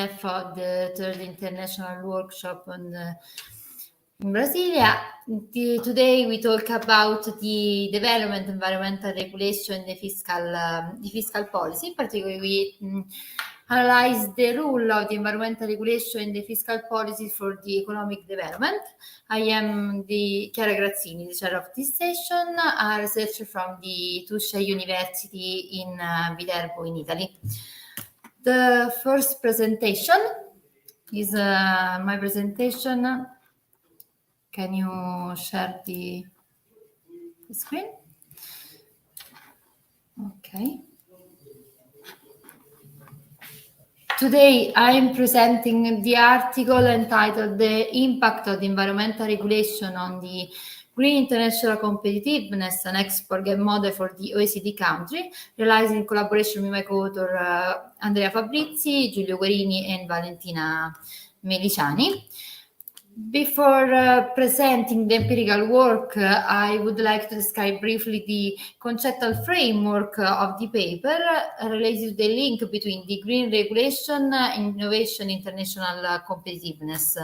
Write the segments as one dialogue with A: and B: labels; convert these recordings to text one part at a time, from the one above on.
A: half of the third international workshop on in Brasilia. Today we talk about the development, environmental regulation, and the fiscal policy. In particular, we analyze the role of the environmental regulation and the fiscal policy for the economic development. I am Chiara Grazzini, the chair of this session, a researcher from the Tuscia University in Viterbo in Italy. The first presentation is my presentation. Can you share the screen? Okay. Today I am presenting the article entitled "The Impact of the Environmental Regulation on the Green International Competitiveness, an Export Gap Model for the OECD Country," realized in collaboration with my co-author Andrea Fabrizi, Giulio Guerini, and Valentina Meliciani. Before presenting the empirical work, I would like to describe briefly the conceptual framework of the paper related to the link between the green regulation, innovation, international competitiveness.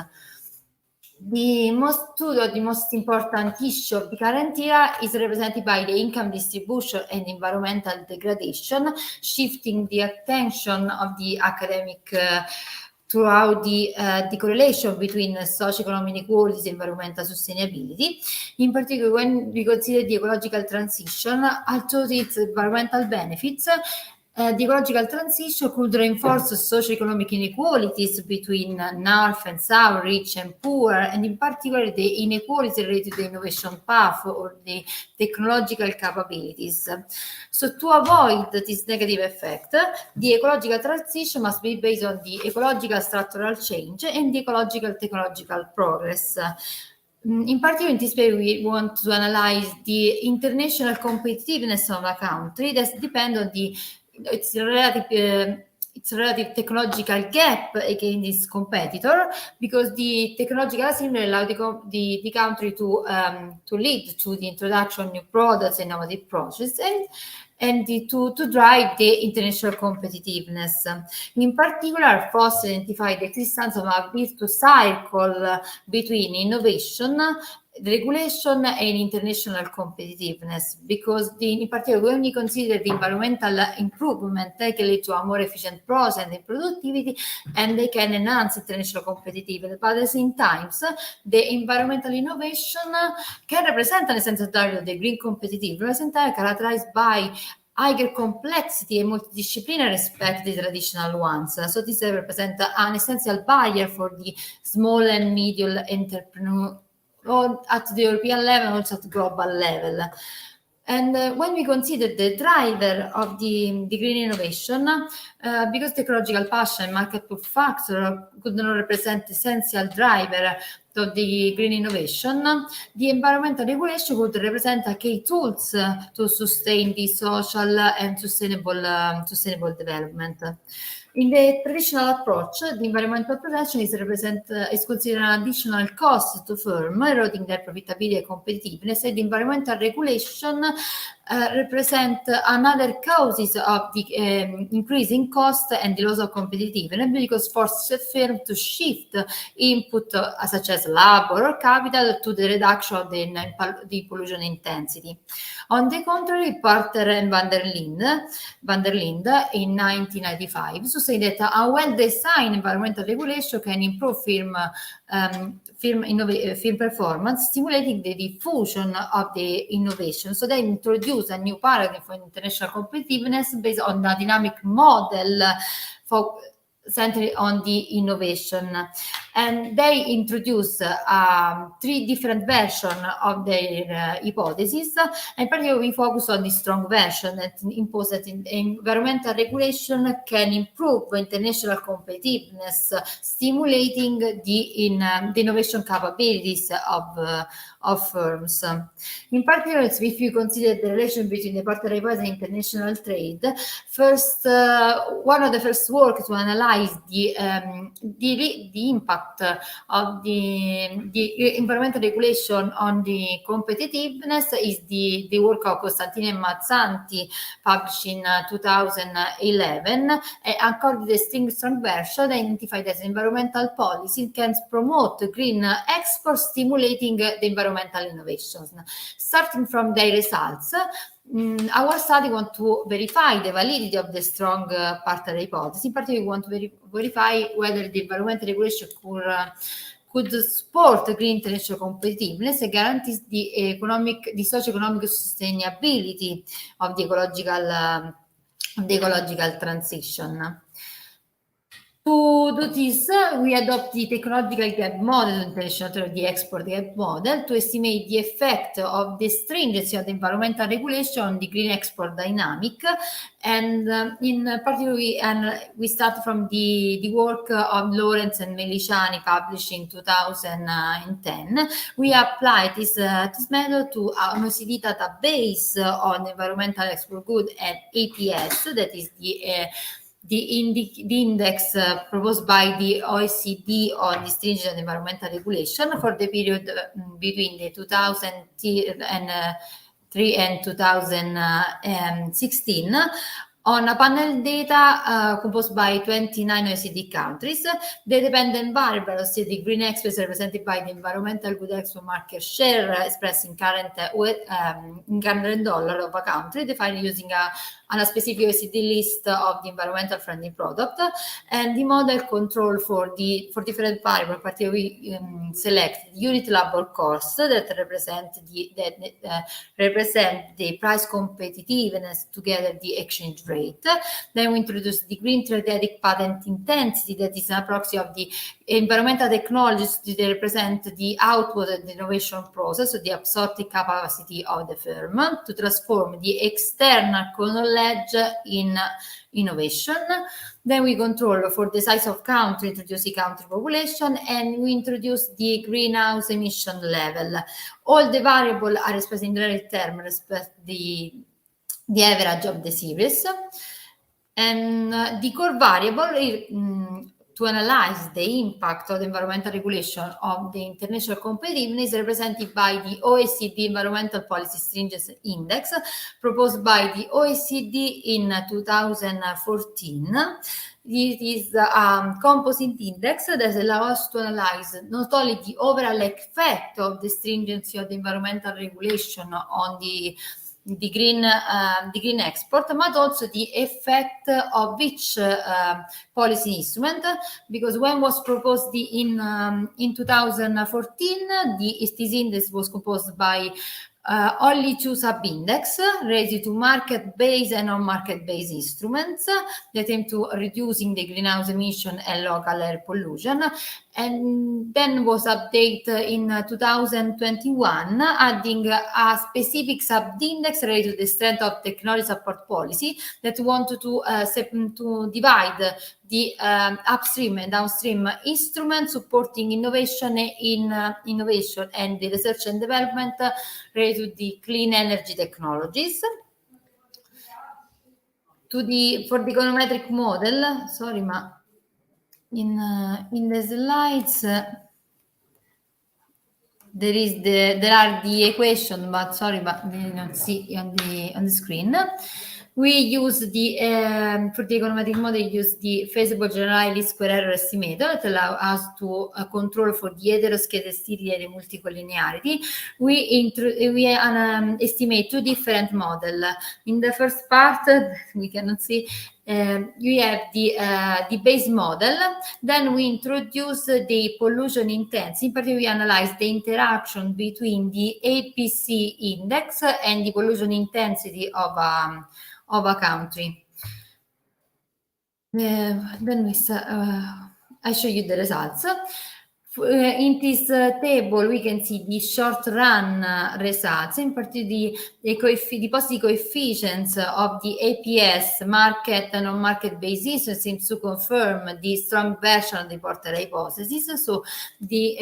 A: The most important issue of the current era is represented by the income distribution and environmental degradation, shifting the attention of the academic throughout the correlation between socio-economic inequalities and environmental sustainability. In particular, when we consider the ecological transition, although its environmental benefits, the ecological transition could reinforce socio-economic inequalities between North and South, rich and poor, and in particular the inequalities related to the innovation path or the technological capabilities. So to avoid this negative effect, the ecological transition must be based on the ecological structural change and the ecological technological progress. In particular, in this way, we want to analyze the international competitiveness of a country that depends on its relative technological gap against its competitor, because the technological asymmetry allows the country to lead to the introduction of new products and innovative processes and to drive the international competitiveness. In particular, Foss identified the existence of a virtuous cycle between innovation, regulation, and international competitiveness, because in particular, when we consider the environmental improvement, they can lead to a more efficient process and productivity, and they can enhance international competitiveness. But at the same time, the environmental innovation can represent an essential driver of the green competitiveness, and characterized by higher complexity and multidisciplinary respect to the traditional ones. So this represents an essential barrier for the small and medium entrepreneur at the European level, also at the global level. And when we consider the driver of the green innovation, because technological passion and market pull factor could not represent essential driver of the green innovation, the environmental regulation would represent a key tools to sustain the social and sustainable development. In the traditional approach, the environmental protection is considered an additional cost to firms, eroding their profitability and competitiveness, and the environmental regulation represent another causes of the increasing cost and the loss of competitiveness, because forces firms to shift input such as labor or capital to the reduction of the pollution intensity. On the contrary, Parter and van der Linde in 1995 say that a well-designed environmental regulation can improve firm performance, stimulating the diffusion of the innovation. So they introduce a new paradigm for international competitiveness based on a dynamic model centered on the innovation. And they introduce 3 different versions of their hypotheses. And particularly we focus on the strong version that imposes that environmental regulation can improve international competitiveness, stimulating the innovation capabilities of firms. In particular, if you consider the relation between the partner hypothesis and international trade, first, one of the first work to analyze the impact of the environmental regulation on the competitiveness is the work of Costantini and Mazzanti, published in 2011, according to the strong version, identified as environmental policy can promote green exports, stimulating the environmental innovations. Starting from their results, our study wants to verify the validity of the strong partner hypothesis. In particular, we want to verify whether the environmental regulation could support green international competitiveness and guarantees the socio-economic sustainability of the ecological transition. To do this, we adopt the technological gap model, international the export gap model, to estimate the effect of the stringency of the environmental regulation on the green export dynamic. And in particular, we start from the work of Lawrence and Meliciani, published in 2010. We apply this method to an OECD database on environmental export good and APS, that is the index proposed by the OECD on the stringent environmental regulation for the period between the 2003 and 2016 on a panel data composed by 29 OECD countries. The dependent variables, the green exports represented by the environmental good export market share expressed in current dollar of a country, defined using a specific OECD list of the environmental friendly product, and the model control for different variables. Particularly, we select the unit labor cost that represent the price competitiveness together the exchange rate. Then we introduce the green strategic patent intensity, that is a proxy of the environmental technologies that represent the output of the innovation process, so the absorptive capacity of the firm to transform the external knowledge in innovation. Then we control for the size of country, introduce the country population, and we introduce the greenhouse emission level. All the variables are expressed in relative terms, respect the average of the series. And the core variable is to analyze the impact of the environmental regulation of the international competitiveness, represented by the OECD Environmental Policy Stringency Index, proposed by the OECD in 2014. It is a composite index that allows us to analyze not only the overall effect of the stringency of the environmental regulation on the green export, but also the effect of each policy instrument, because when was proposed in 2014, this index was composed by only two sub-index related to market-based and non-market-based instruments that aim to reducing the greenhouse emission and local air pollution, and then was updated in 2021, adding a specific sub-index related to the strength of technology support policy that wanted to divide the upstream and downstream instruments supporting innovation and the research and development related to the clean energy technologies. For the econometric model, sorry, ma in the slides there are the equation, but sorry, but they don't see on the screen. We use for the econometric model, use the feasible generalized least square error estimator that allow us to control for the heteroscedasticity and the multicollinearity. We estimate two different models. In the first part, we cannot see, we have the base model. Then we introduce the pollution intensity. In particular, we analyze the interaction between the APC index and the pollution intensity of a country. Then I show you the results. In this table, we can see the short-run results, in particular the positive coefficients of the APS market and non-market basis seems to confirm the strong version of the Porter hypothesis. So this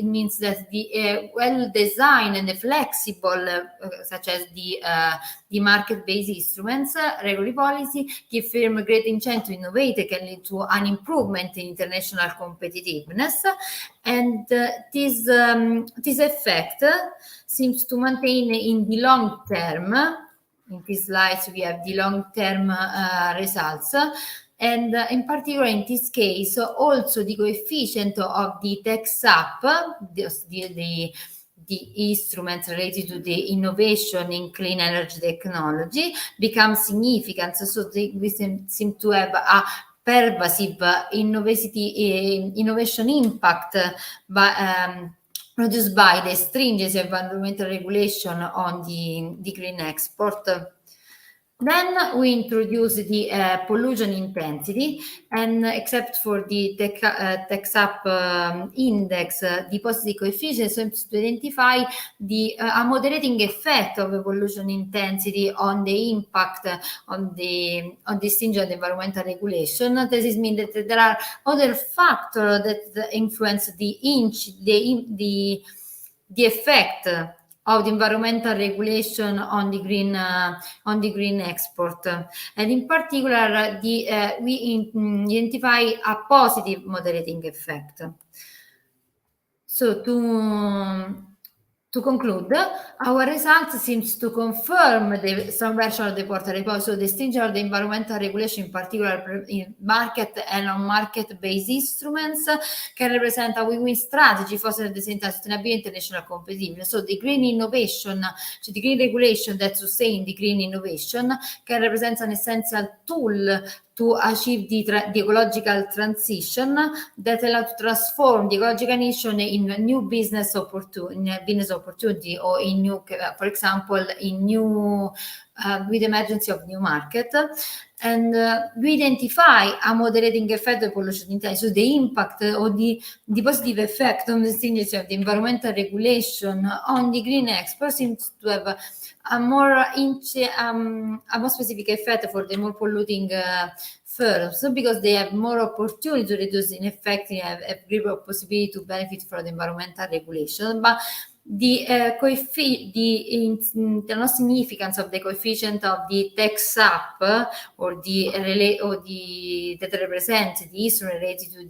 A: means that the well-designed and the flexible, such as the market-based instruments, regulatory policy, give firm great incentive to innovate, can lead to an improvement in international competitiveness. And this effect seems to maintain in the long term. In these slides, we have the long-term results. And in particular, in this case, also the coefficient of the TechSAP, the instruments related to the innovation in clean energy technology, becomes significant. So we seem to have a pervasive innovation impact produced by the stringency of environmental regulation on the green export. Then we introduce the pollution intensity, and except for the TechSAP index, the positive coefficient seems to identify a moderating effect of the pollution intensity on the impact on the stringent environmental regulation. This means that there are other factors that influence the effect of the environmental regulation on the green export, and in particular, we identify a positive moderating effect. So to conclude, our results seems to confirm the strong version of the Porter report. So the stringent of the environmental regulation, in particular in market and non-market based instruments, can represent a win-win strategy for the sustainability and international competitiveness. So the green innovation, so the green regulation that sustain the green innovation can represent an essential tool to achieve the ecological transition that allow to transform the ecological nation in new business opportunity, or in new, for example, in new with emergence of new market. And we identify a moderating effect of pollution intensity, so the impact or the positive effect on the stringency of the environmental regulation on the green export seems to have a more specific effect for the more polluting firms, because they have more opportunity to reduce in effect, have greater possibility to benefit from the environmental regulation. But the no significance of the coefficient of the TechSAP or that represents the issue related to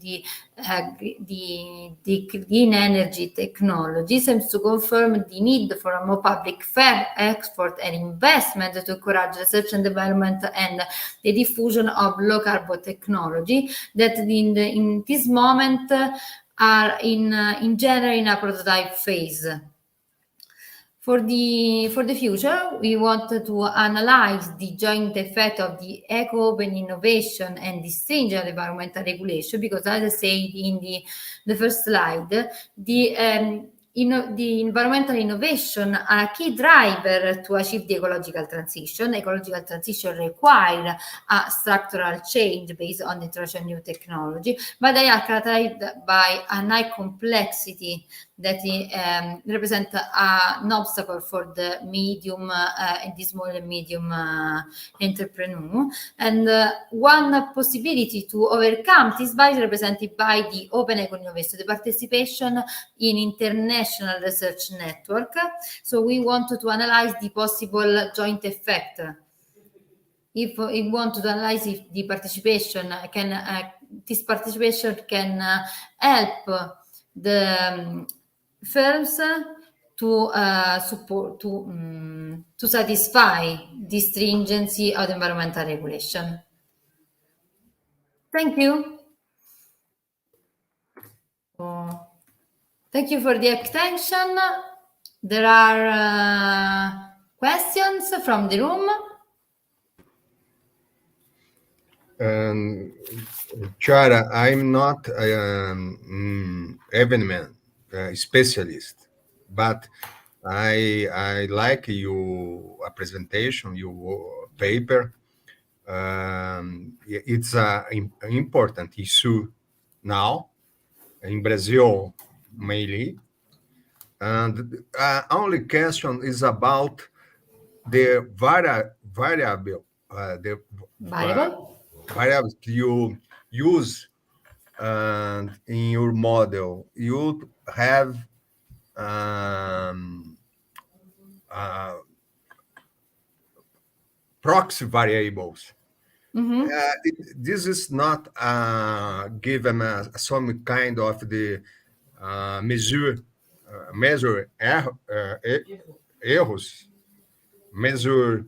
A: the clean energy technology seems to confirm the need for a more public fair export and investment to encourage research and development and the diffusion of low carbon technology that in this moment are in general in a prototype phase. For the future, we want to analyze the joint effect of the eco-open innovation and the stringent environmental regulation, because as I said in the first slide, the environmental innovation are a key driver to achieve the ecological transition. Ecological transition require a structural change based on the introduction of new technology, but they are characterized by a high complexity that represent an obstacle for the medium and the small and medium entrepreneur. And one possibility to overcome this barrier represented by the open eco innovation, the participation in international research network. So we want to analyze the possible joint effect. If we want to analyze if the participation this participation can help the firms to support to satisfy the stringency of the environmental regulation. Thank you. Thank you for the attention. There are questions from the room.
B: Chiara, I'm not environment specialist, but I like your presentation, your paper. It's an important issue now, in Brazil mainly. And only question is about the variable, the variables you use and in your model. You have proxy variables. This is not given some kind of the measure errors, measure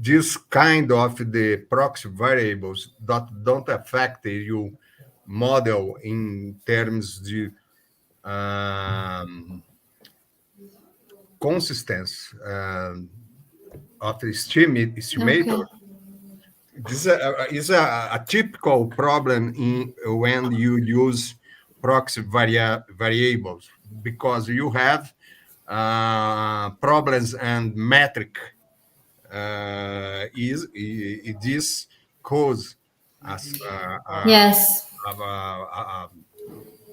B: this kind of the proxy variables that don't affect your model in terms of consistency of the estimator. This is a typical problem when you use proxy variables, because you have problems and metric this cause as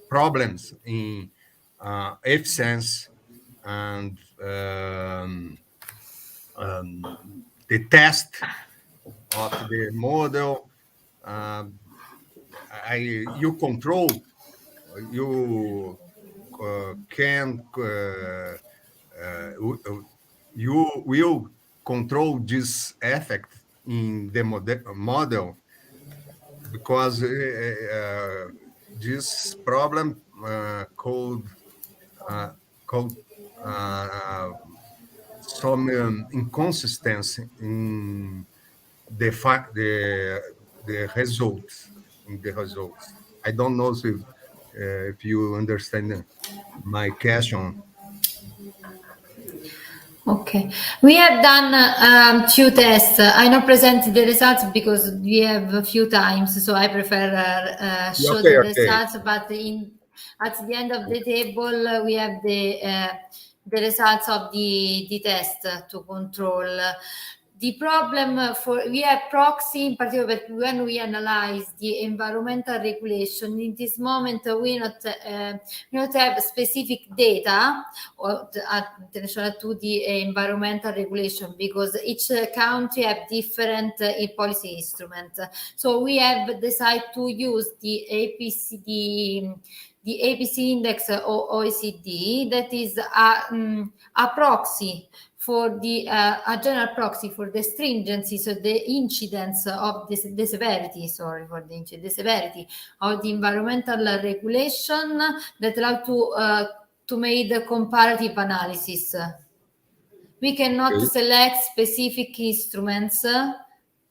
B: problems in efficiency and the test of the model. You control, you can you will control this effect in the model, because this problem called some inconsistency in the results. I don't know if you understand my question.
A: Okay, we have done few tests. I not present the results because we have a few times, so I prefer show the results. But at the end of the table, we have the results of the test to control. The problem we have proxy in particular when we analyze the environmental regulation. In this moment, we not have specific data or attention to the environmental regulation, because each country have different policy instruments. So we have decided to use the APC index or OECD, that is a proxy for the a general proxy for the stringency, so the incidence of the severity, the severity of the environmental regulation, that allow to make the comparative analysis. We cannot select specific instruments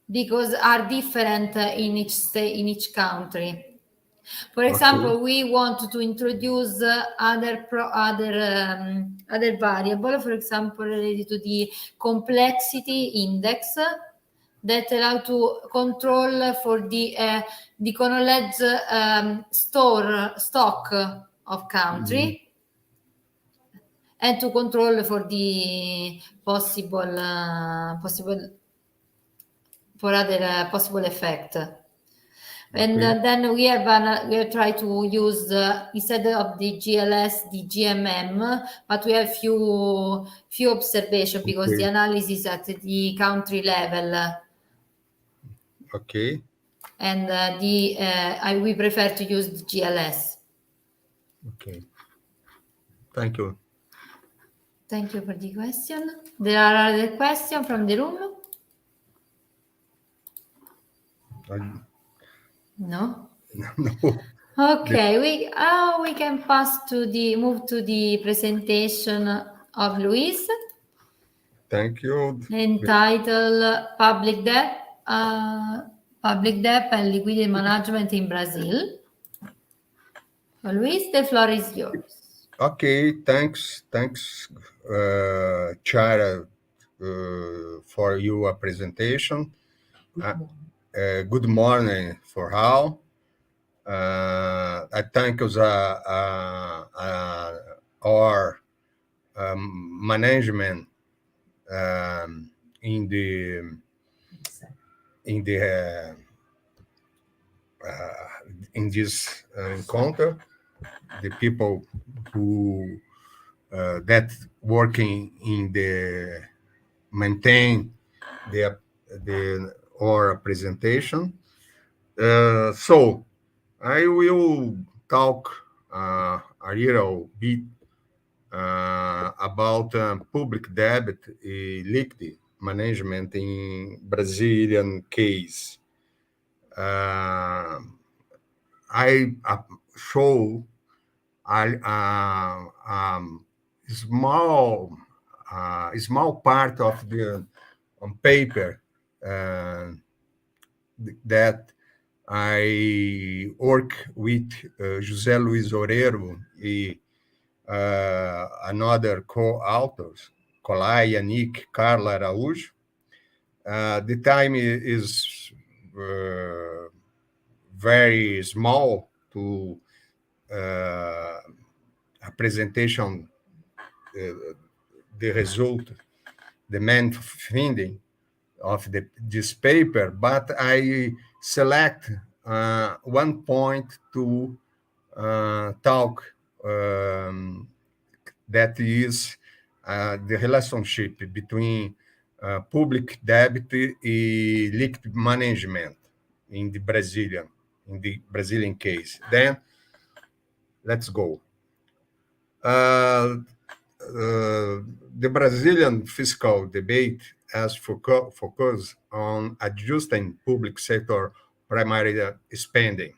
A: because are different in each state, in each country. For example, we want to introduce other variable, for example, related to the complexity index, that allow to control for the knowledge stock of country, and to control for the possible effect. And then we have tried to use instead of the GLS, the GMM, but we have few observations because the analysis at the country level. And we prefer to use the GLS.
B: Thank you.
A: Thank you for the question. There are other questions from the room? No. Okay, we can move to the presentation of Luis.
B: Thank you.
A: Entitled Public Debt and Liquidity Management in Brazil. So Luis, the floor is yours.
B: Okay, thanks, Chara, for your presentation. Good morning for all. I thank our management in the in this encounter, the people who that working in the maintain the our presentation. So I will talk a little bit about public debt liquidity management in Brazilian case. I show small small part of the on paper that I work with José Luiz Oreiro and another co-authors, Colai, Yannick, Carla Araújo. The time is very small to a presentation, the result, the main finding of this paper, but I select one point to talk that is the relationship between public debt and liquid management in the Brazilian case. Then let's go. The Brazilian fiscal debate has focused on adjusting public sector primary spending.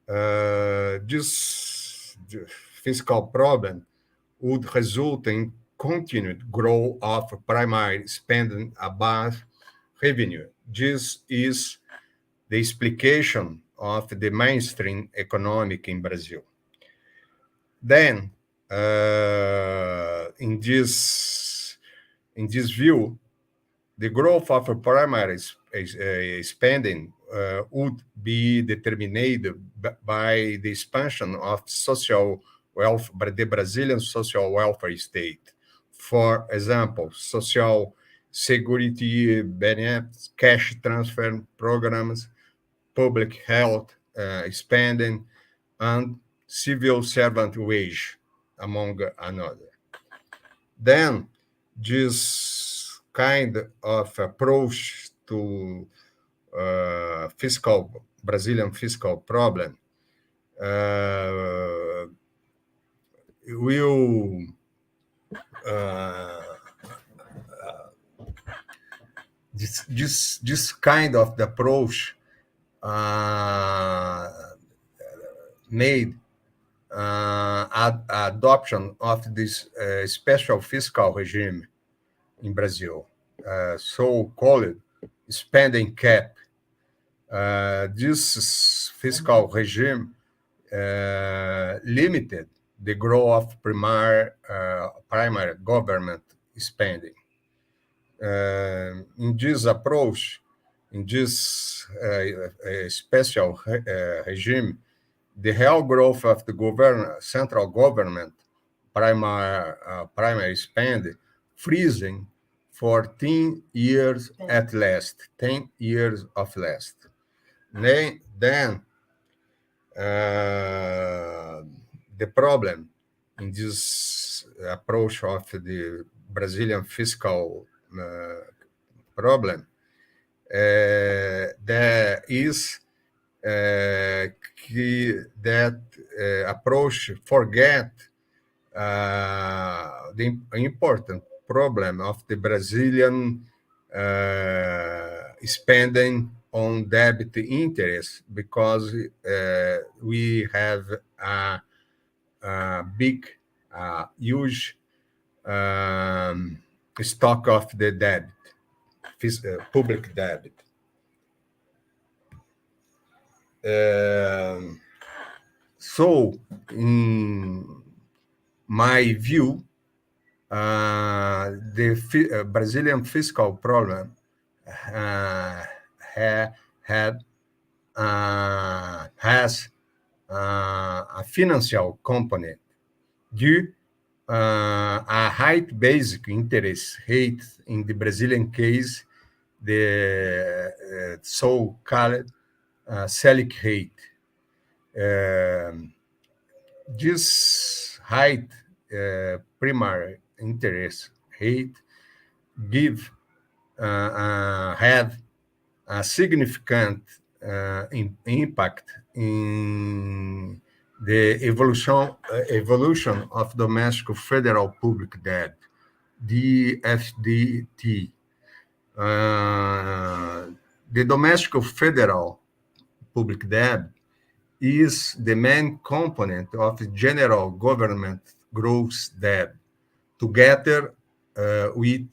B: This fiscal problem would result in continued growth of primary spending above revenue. This is the explication of the mainstream economic in Brazil. Then, in this view, the growth of primary spending would be determined by the expansion of social wealth, by the Brazilian social welfare state. For example, social security benefits, cash transfer programs, public health spending, and civil servant wage, among another. Then, this kind of approach to Brazilian fiscal problem will this kind of approach made adoption of this special fiscal regime in Brazil, so-called spending cap. This fiscal regime limited the growth of primary government spending. In this approach, in this special regime, the real growth of the central government primary spend freezing for 10 years at least, 10 years of last. Then the problem in this approach of the Brazilian fiscal problem there is that approach forget the important problem of the Brazilian spending on debt interest, because we have a big, huge stock of the debt, public debt. So, in my view, the Brazilian fiscal problem has a financial component due a high basic interest rate in the Brazilian case, the so-called Selic rate. This high primary interest rate had a significant impact in the evolution of domestic federal public debt, DFDT. The domestic federal public debt is the main component of general government gross debt, together with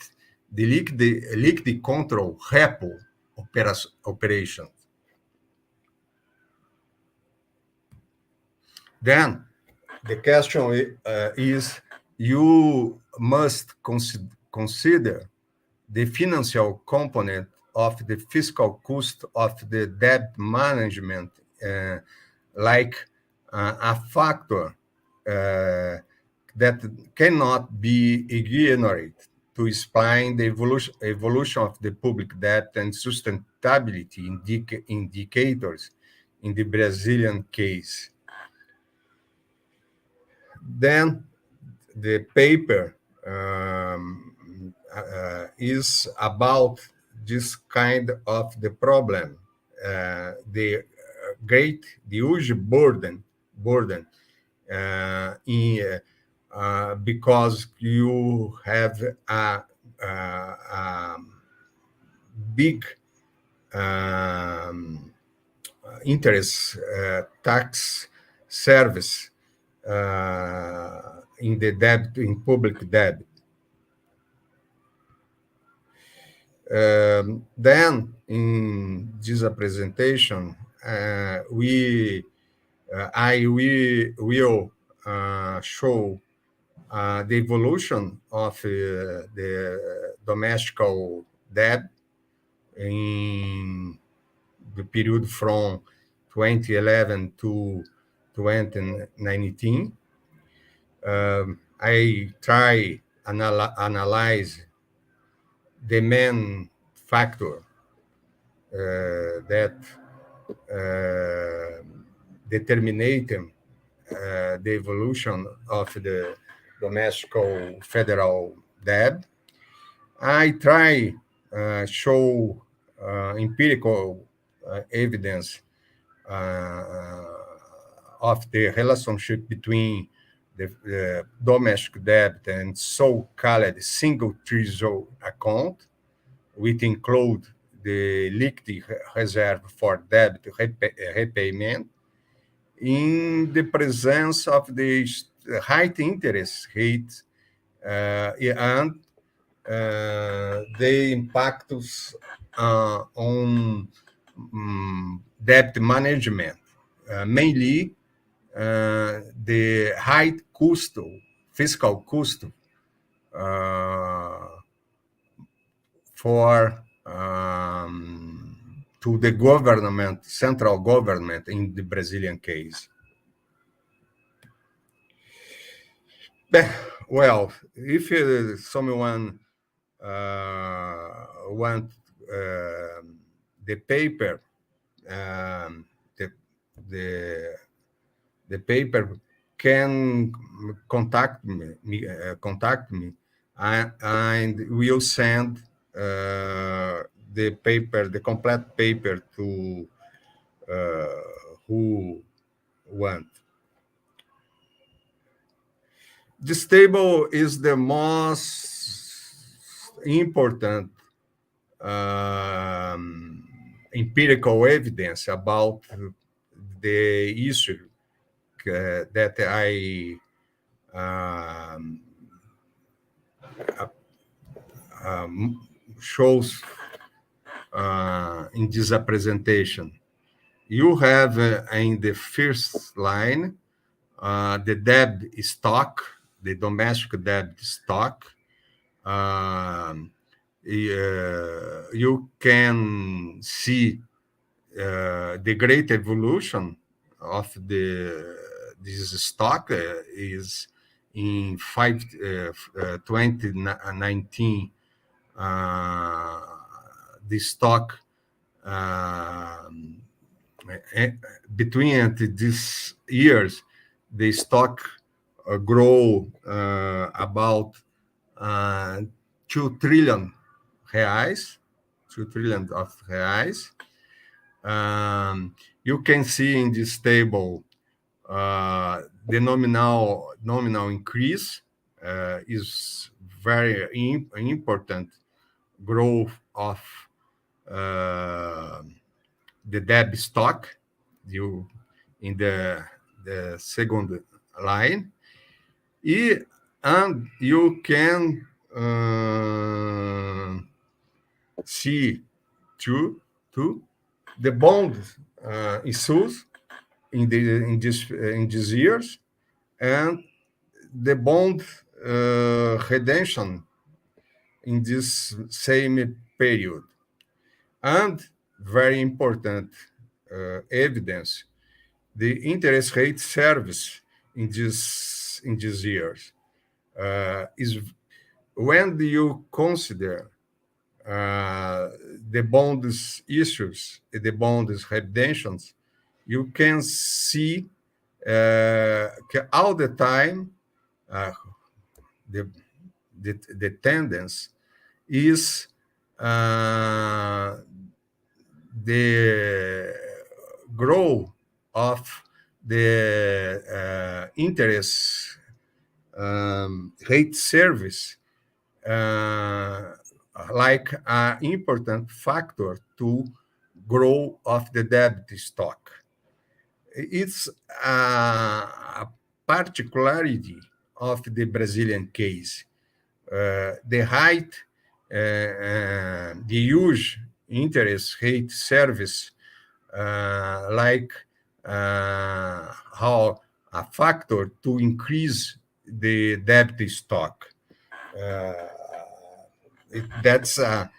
B: the liquidity control repo operation. Then the question is, you must consider the financial component of the fiscal cost of the debt management, like a factor that cannot be ignored to explain the evolution of the public debt and sustainability indicators in the Brazilian case. Then the paper is about this kind of the problem, the huge burden because you have a big interest tax service in the debt, in public debt. Then in this presentation, I will show the evolution of the domestic debt in the period from 2011 to 2019. I try analyze the main factor that determinate the evolution of the domestic federal debt. I try show empirical evidence of the relationship between the domestic debt and so-called single treasury account, which include the liquidity reserve for debt repayment, in the presence of the high interest rate and the impacts on debt management, mainly the high cost, fiscal cost for to the government, central government in the Brazilian case. Well, if someone want the paper, the paper can contact me, and we'll send the paper, the complete paper to who want. This table is the most important empirical evidence about the issue that I shows in this presentation. You have in the first line the debt stock, the domestic debt stock. You can see the great evolution of this stock is in 2019. The stock between these years, the stock grow about 2 trillion reais, 2 trillion of reais. You can see in this table the nominal increase is very important growth of the debt stock in the second line. And you can see too the bond issues in these years, and the bond redemption in this same period. And very important evidence, the interest rate service in these years is when you consider the bonds issues, the bonds redemptions, you can see all the time the tendency is the growth of the interest rate service like an important factor to grow of the debt stock. It's a particularity of the Brazilian case. The height, the huge interest rate service, like how a factor to increase the debt stock. That's a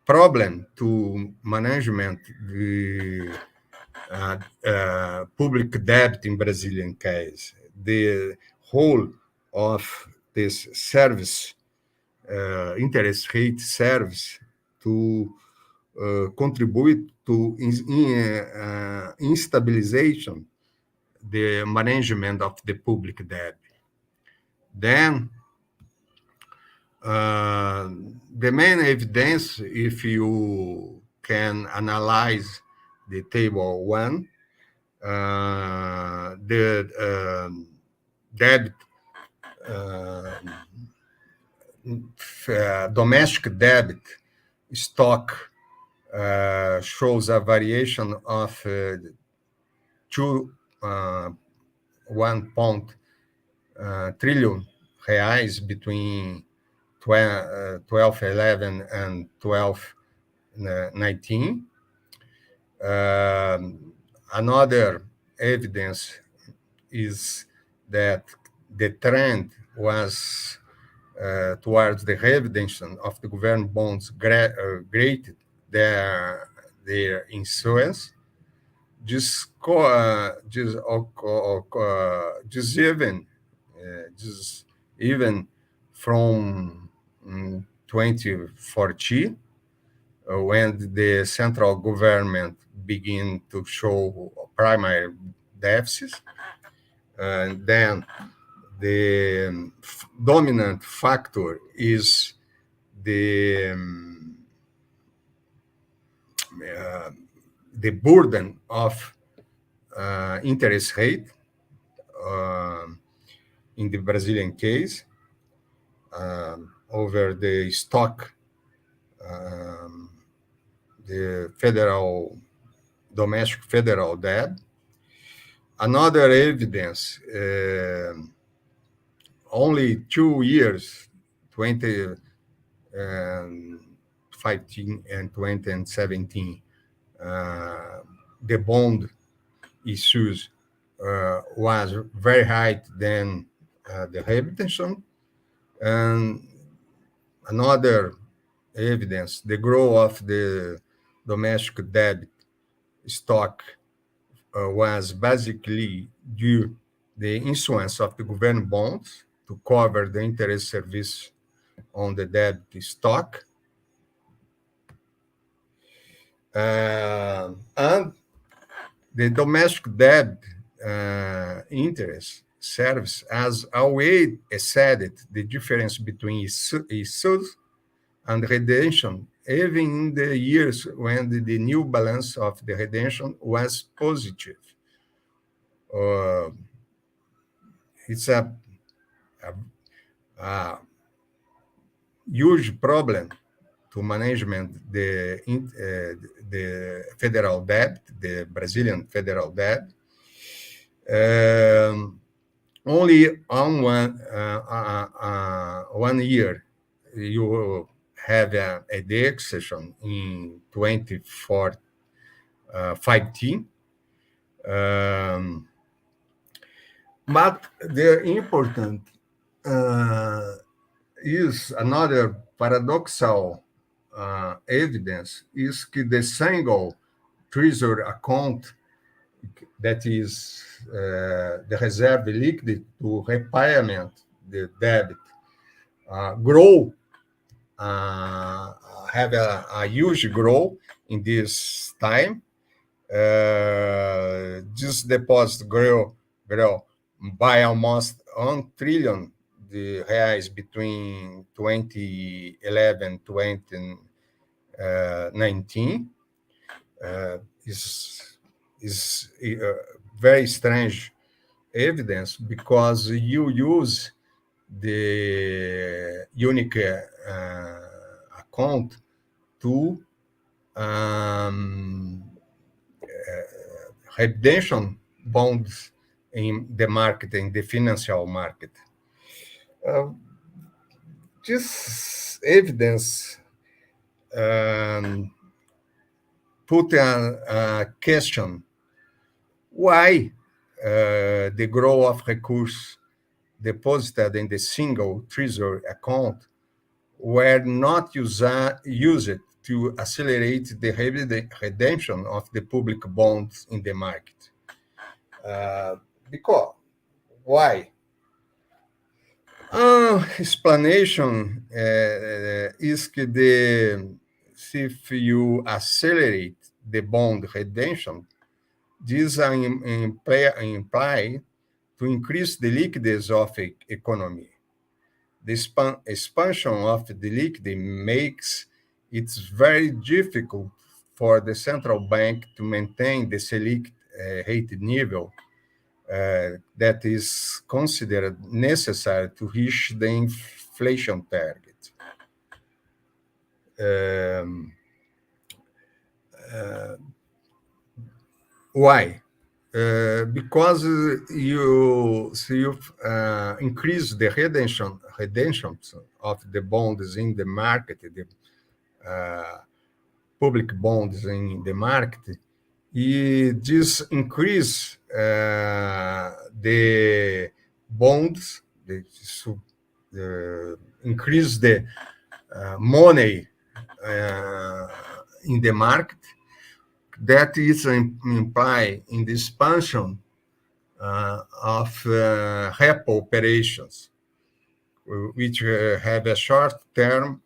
B: problem to management the public debt in Brazilian case. The whole of this service, interest rate service, to contribute to instabilization the management of the public debt. Then the main evidence, if you can analyze the table 1, the debt, domestic debt stock shows a variation of 1 trillion reais between 1211 and 1219. Another evidence is that the trend was towards the redemption of the government bonds greater their issuance. This even from 2014, when the central government began to show primary deficits, and then the dominant factor is the burden of interest rate in the Brazilian case over the stock, the domestic federal debt. Another evidence, only 2 years, 2015 and 2017, the bond issues was very high than the redemption. And another evidence, the growth of the domestic debt stock was basically due the issuance of the government bonds to cover the interest service on the debt stock. the domestic debt interest serves as a way exceded the difference between issues and redemption, even in the years when the new balance of the redemption was positive. It's a huge problem to management the federal debt, the Brazilian federal debt. Only on one year you have a exception in 2015. But the important is another paradoxical evidence is the single treasury account that is the reserve liquid to repayment the debt grow, have a huge growth in this time. This deposit grew by almost 1 trillion the reais between 2011 and 2019. Is very strange evidence because you use the unique account to redemption bonds in the market, in the financial market. This evidence put a question: why the growth of recourse deposited in the single treasury account were not used to accelerate the redemption of the public bonds in the market? Because why? Explanation is that if you accelerate the bond redemption, this imply to increase the liquidity of the economy. The expansion of the liquidity makes it very difficult for the central bank to maintain the Selic rate level that is considered necessary to reach the inflation target. Why? Because you increase the redemption of the bonds in the market, the public bonds in the market, this increase the bonds, increase the money in the market. That is implied in the expansion of repo operations, which have a short term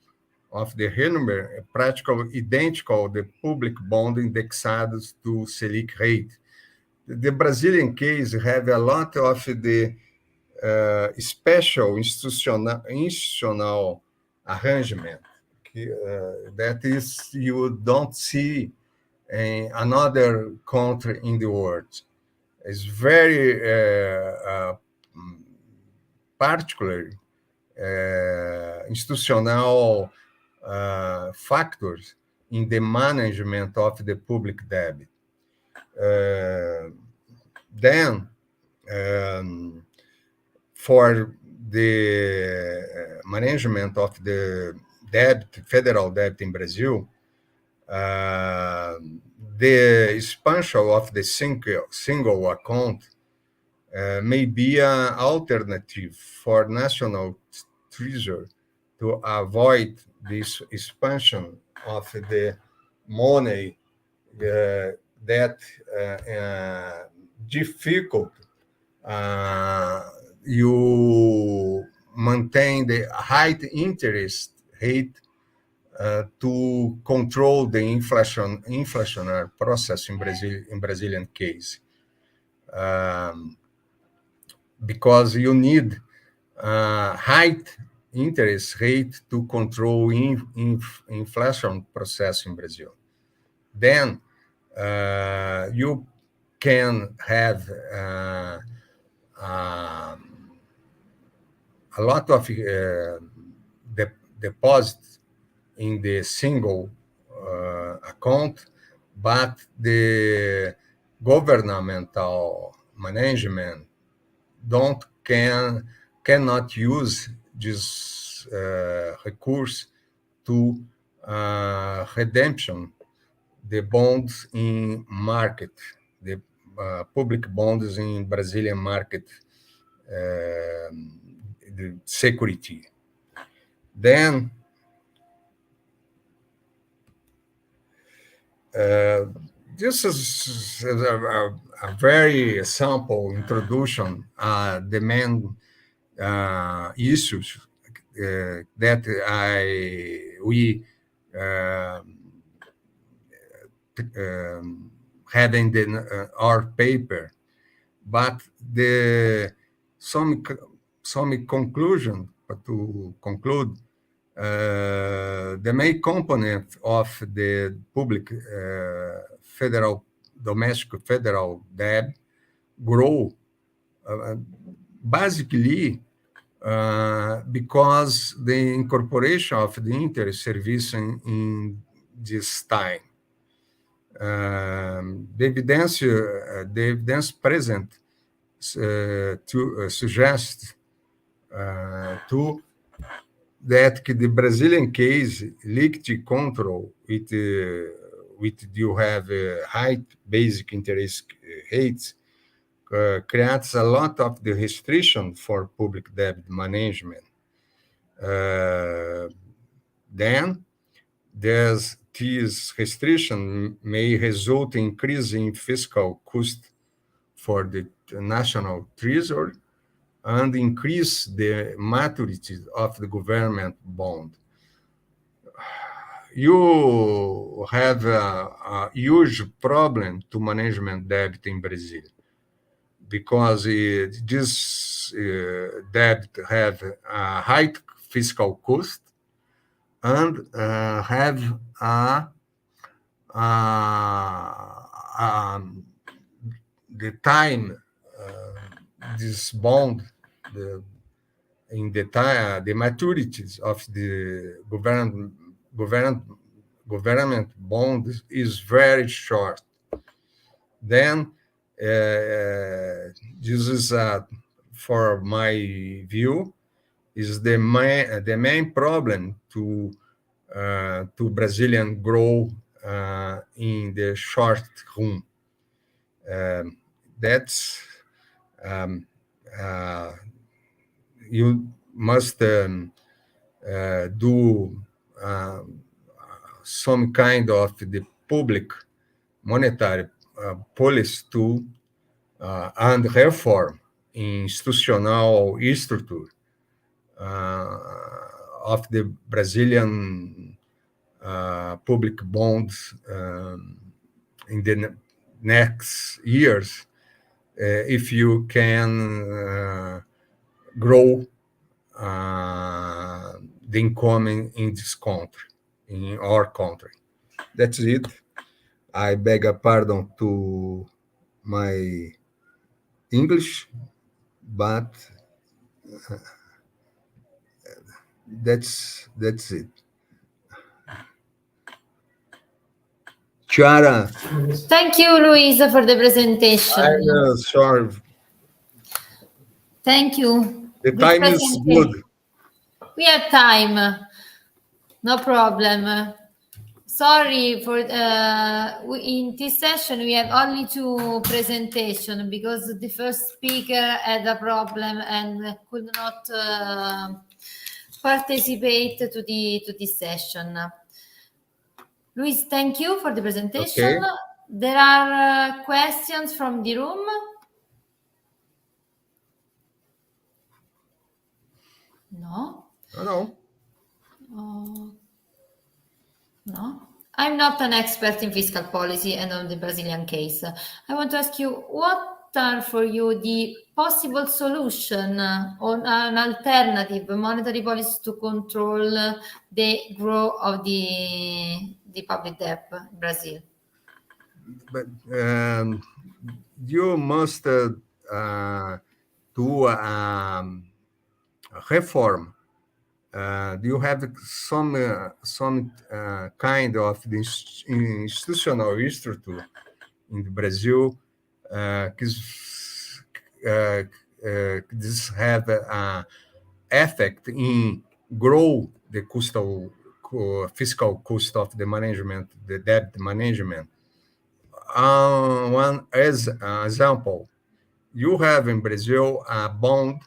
B: of the number practically identical the public bond indexed to Selic rate. The Brazilian case have a lot of the special institutional arrangement that is you don't see in another country in the world. It's very particular institutional factors in the management of the public debt. Then, for the management of the debt, federal debt in Brazil, the expansion of the single account may be an alternative for national treasury to avoid this expansion of the money that difficult you maintain the high interest rate to control the inflationary process in Brazilian case, because you need high interest rate to control inflation process in Brazil. Then you can have a lot of deposits in the single account, but the governmental management cannot use this recourse to redemption the bonds in market, the public bonds in Brazilian market, the security. Then this is a very sample introduction, the main issues that we had in our paper, but some conclusion to conclude. The main component of the public domestic federal debt grow basically because the incorporation of the interest service in this time. The evidence present to suggest that the Brazilian case liquidity control with you have high basic interest rates creates a lot of the restriction for public debt management. Then this restriction may result in increasing fiscal cost for the national treasury and increase the maturity of the government bond. You have a huge problem to management debt in Brazil because this debt have a high fiscal cost and have the time this bond in the time the maturities of the government bond is very short. Then this is for my view is the main problem to Brazilian grow in the short run. That's you must do some kind of the public monetary policy to and reform institutional structure of the Brazilian public bonds in the next years, if you can grow the income in this country, in our country. That's it. I beg a pardon to my English, but that's it. Chiara.
A: Thank you, Luisa, for the presentation.
B: I'm sorry.
A: Thank you.
B: The time is good.
A: We have time. No problem. Sorry for in this session we have only 2 presentations because the first speaker had a problem and could not participate to this session. Luis, thank you for the presentation. Okay. There are questions from the room. No?
B: No.
A: No, I'm not an expert in fiscal policy and on the Brazilian case. I want to ask you, what are for you the possible solution or an alternative monetary policy to control the growth of the public debt in Brazil?
B: But you must do a reform. Do you have some kind of the institutional structure in Brazil? This have effect in grow the fiscal cost of the management, the debt management. One as example, you have in Brazil a bond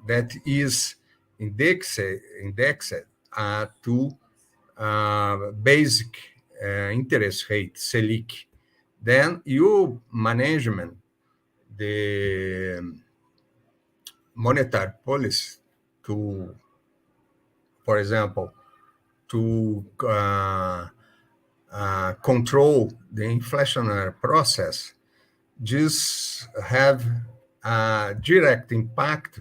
B: that is indexed to basic interest rate, Selic. Then you management the monetary policy to, for example, to control the inflationary process. This have a direct impact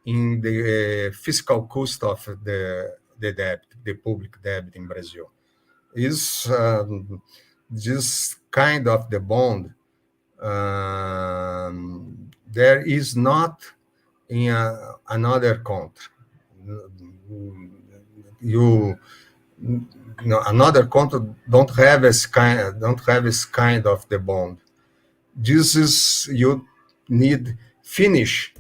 B: in the fiscal cost of the debt, the public debt in Brazil. Is this kind of the bond there is not in another country. Another country don't have this kind of the bond. This is you need finish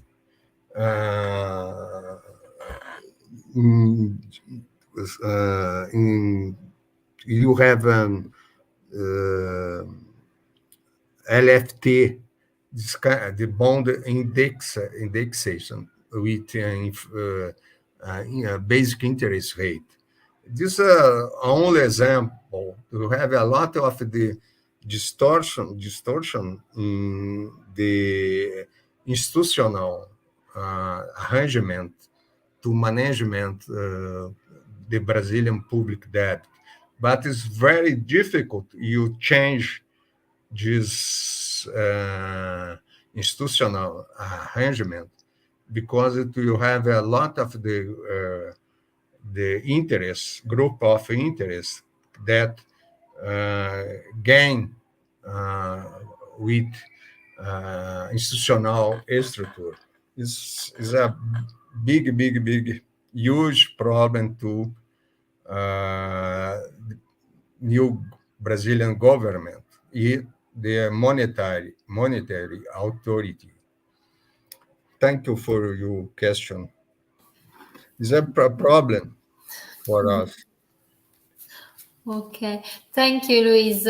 B: you have LFT, the bond indexation with basic interest rate. This is only example. You have a lot of the distortion in the institutional arrangement to management the Brazilian public debt. But it's very difficult. You change this institutional arrangement because you have a lot of the interest group of interest that gain with institutional structure. Is a big, huge problem to new Brazilian government and the monetary authority. Thank you for your question. Is a problem for us.
A: Okay, thank you, Luis,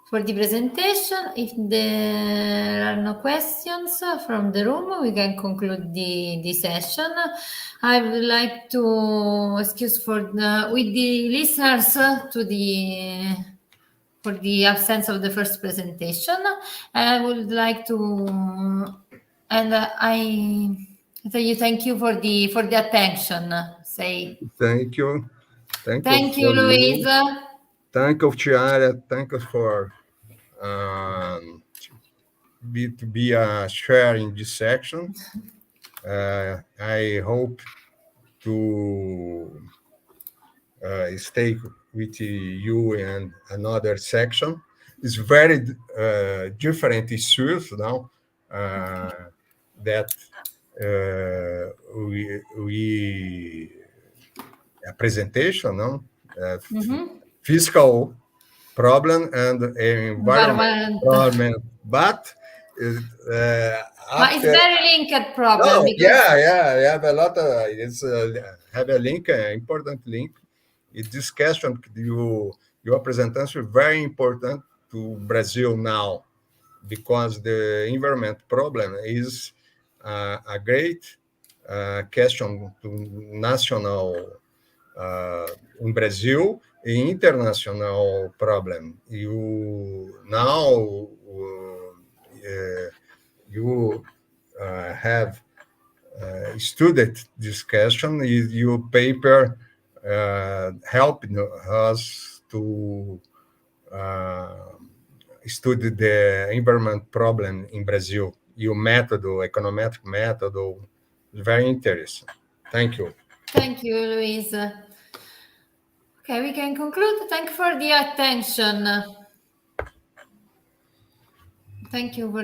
A: for the presentation. If there are no questions from the room, we can conclude the session. I would like to excuse with the listeners for the absence of the first presentation. I would like to, and I thank you for the attention.
B: Thank you.
A: Thank you, Luis.
B: Thank you, Tiara. Thank you for to be sharing this section. I hope to stay with you in another section. It's very different issues now that we a presentation, no? Fiscal problem and environmental problem, but
A: it's very linked problem.
B: No, yeah, you have a lot of it's have a link, important link. This question your presentation is very important to Brazil now because the environment problem is a great question to national in Brazil, international problem. You now you have studied this question. Your paper helped us to study the environment problem in Brazil. Your method, econometric method, very interesting. Thank you.
A: Thank you, Luis. Okay, we can conclude. Thank you for the attention. Thank you for